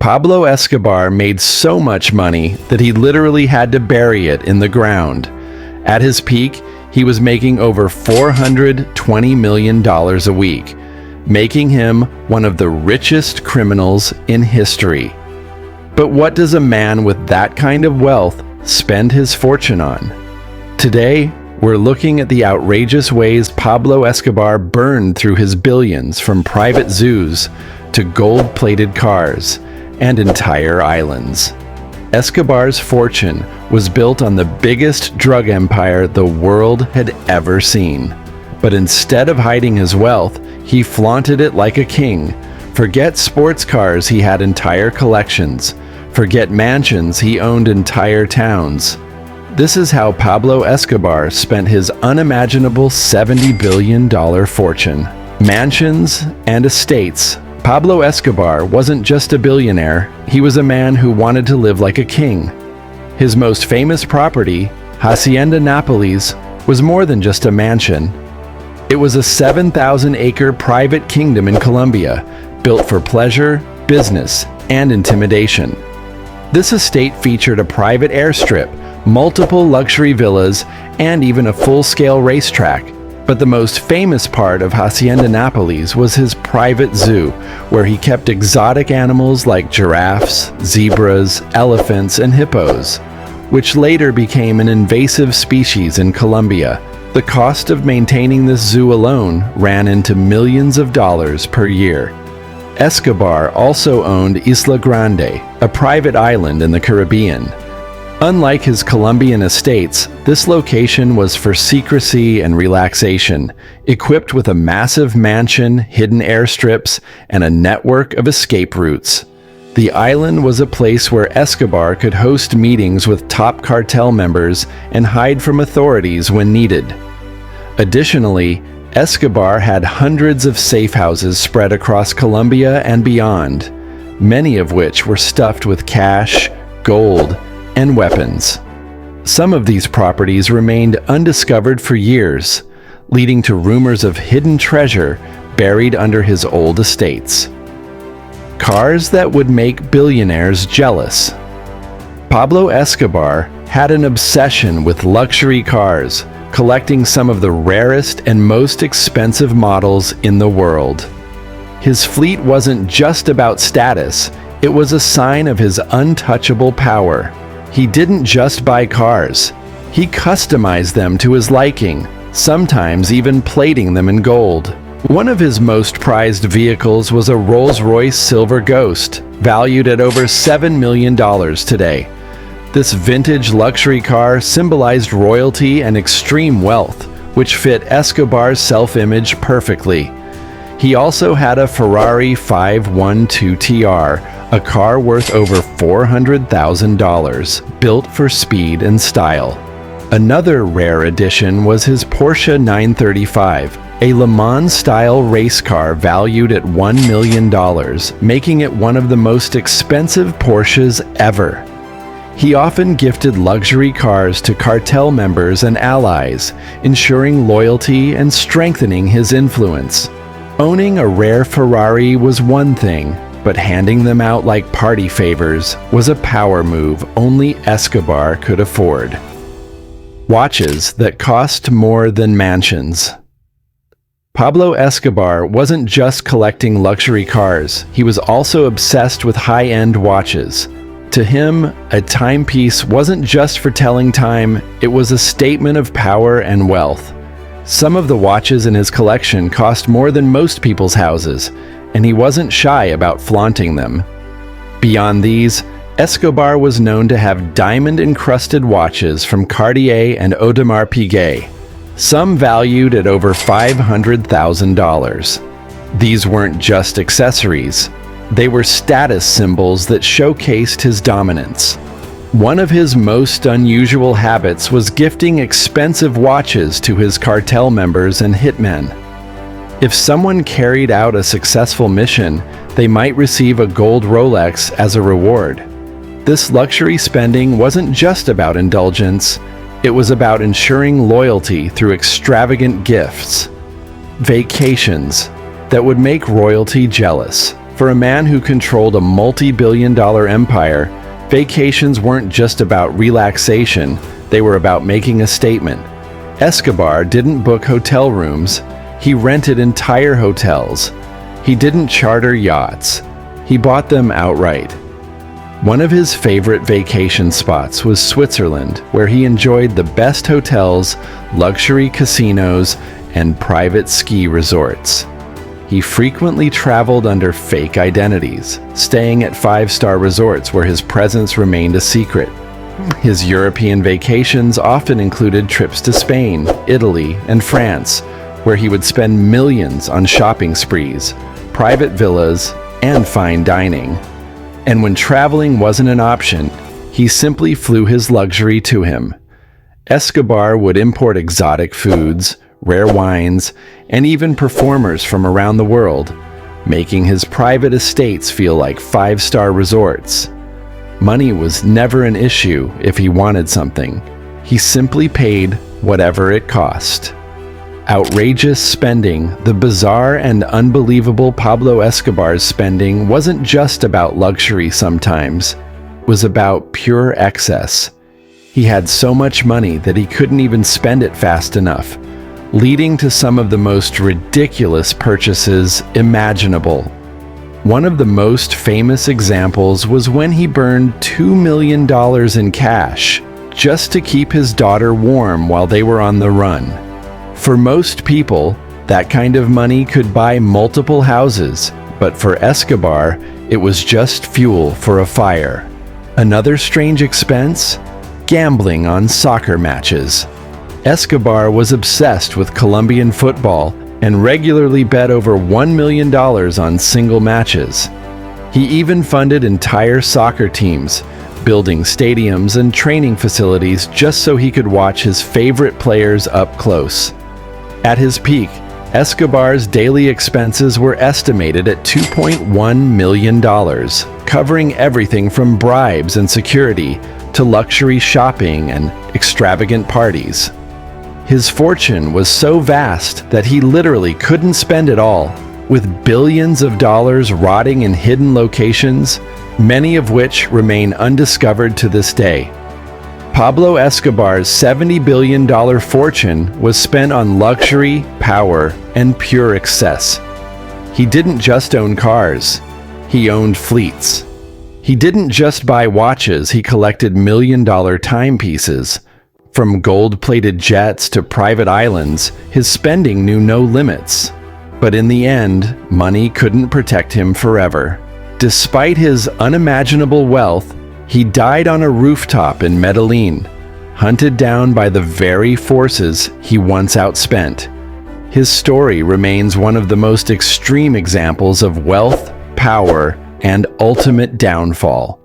Pablo Escobar made so much money that he literally had to bury it in the ground. At his peak, he was making over $420 million a week, making him one of the richest criminals in history. But what does a man with that kind of wealth spend his fortune on? Today, we're looking at the outrageous ways Pablo Escobar burned through his billions, from private zoos to gold-plated cars and entire islands. Escobar's fortune was built on the biggest drug empire the world had ever seen. But instead of hiding his wealth, he flaunted it like a king. Forget sports cars, he had entire collections. Forget mansions, he owned entire towns. This is how Pablo Escobar spent his unimaginable $70 billion fortune. Mansions and estates. Pablo Escobar wasn't just a billionaire, he was a man who wanted to live like a king. His most famous property, Hacienda Nápoles, was more than just a mansion. It was a 7,000-acre private kingdom in Colombia, built for pleasure, business, and intimidation. This estate featured a private airstrip, multiple luxury villas, and even a full-scale racetrack. But the most famous part of Hacienda Nápoles was his private zoo, where he kept exotic animals like giraffes, zebras, elephants, and hippos, which later became an invasive species in Colombia. The cost of maintaining this zoo alone ran into millions of dollars per year. Escobar also owned Isla Grande, a private island in the Caribbean. Unlike his Colombian estates, this location was for secrecy and relaxation, equipped with a massive mansion, hidden airstrips, and a network of escape routes. The island was a place where Escobar could host meetings with top cartel members and hide from authorities when needed. Additionally, Escobar had hundreds of safe houses spread across Colombia and beyond, many of which were stuffed with cash, gold, and weapons. Some of these properties remained undiscovered for years, leading to rumors of hidden treasure buried under his old estates. Cars that would make billionaires jealous. Pablo Escobar had an obsession with luxury cars, collecting some of the rarest and most expensive models in the world. His fleet wasn't just about status, it was a sign of his untouchable power. He didn't just buy cars, he customized them to his liking, sometimes even plating them in gold. One of his most prized vehicles was a Rolls-Royce Silver Ghost, valued at over $7 million today. This vintage luxury car symbolized royalty and extreme wealth, which fit Escobar's self-image perfectly. He also had a Ferrari 512 TR, a car worth over $400,000, built for speed and style. Another rare addition was his Porsche 935, a Le Mans-style race car valued at $1 million, making it one of the most expensive Porsches ever. He often gifted luxury cars to cartel members and allies, ensuring loyalty and strengthening his influence. Owning a rare Ferrari was one thing, but handing them out like party favors was a power move only Escobar could afford. Watches that cost more than mansions. Pablo Escobar wasn't just collecting luxury cars, he was also obsessed with high-end watches. To him, a timepiece wasn't just for telling time, it was a statement of power and wealth. Some of the watches in his collection cost more than most people's houses, and he wasn't shy about flaunting them. Beyond these, Escobar was known to have diamond-encrusted watches from Cartier and Audemars Piguet, some valued at over $500,000. These weren't just accessories. They were status symbols that showcased his dominance. One of his most unusual habits was gifting expensive watches to his cartel members and hitmen. If someone carried out a successful mission, they might receive a gold Rolex as a reward. This luxury spending wasn't just about indulgence, it was about ensuring loyalty through extravagant gifts. Vacations that would make royalty jealous. For a man who controlled a multi-billion-dollar empire, vacations weren't just about relaxation, they were about making a statement. Escobar didn't book hotel rooms, he rented entire hotels. He didn't charter yachts, he bought them outright. One of his favorite vacation spots was Switzerland, where he enjoyed the best hotels, luxury casinos, and private ski resorts. He frequently traveled under fake identities, staying at five-star resorts where his presence remained a secret. His European vacations often included trips to Spain, Italy, and France, where he would spend millions on shopping sprees, private villas, and fine dining. And when traveling wasn't an option, he simply flew his luxury to him. Escobar would import exotic foods, rare wines, and even performers from around the world, making his private estates feel like five-star resorts. Money was never an issue if he wanted something. He simply paid whatever it cost. Outrageous spending, the bizarre and unbelievable Pablo Escobar's spending wasn't just about luxury sometimes, it was about pure excess. He had so much money that he couldn't even spend it fast enough, leading to some of the most ridiculous purchases imaginable. One of the most famous examples was when he burned $2 million in cash just to keep his daughter warm while they were on the run. For most people, that kind of money could buy multiple houses, but for Escobar, it was just fuel for a fire. Another strange expense? Gambling on soccer matches. Escobar was obsessed with Colombian football and regularly bet over $1 million on single matches. He even funded entire soccer teams, building stadiums and training facilities just so he could watch his favorite players up close. At his peak, Escobar's daily expenses were estimated at $2.1 million, covering everything from bribes and security to luxury shopping and extravagant parties. His fortune was so vast that he literally couldn't spend it all, with billions of dollars rotting in hidden locations, many of which remain undiscovered to this day. Pablo Escobar's $70 billion fortune was spent on luxury, power, and pure excess. He didn't just own cars, he owned fleets. He didn't just buy watches, he collected million-dollar timepieces. From gold-plated jets to private islands, his spending knew no limits. But in the end, money couldn't protect him forever. Despite his unimaginable wealth, he died on a rooftop in Medellín, hunted down by the very forces he once outspent. His story remains one of the most extreme examples of wealth, power, and ultimate downfall.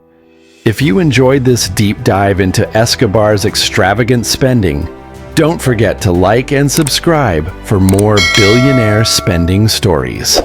If you enjoyed this deep dive into Escobar's extravagant spending, don't forget to like and subscribe for more billionaire spending stories.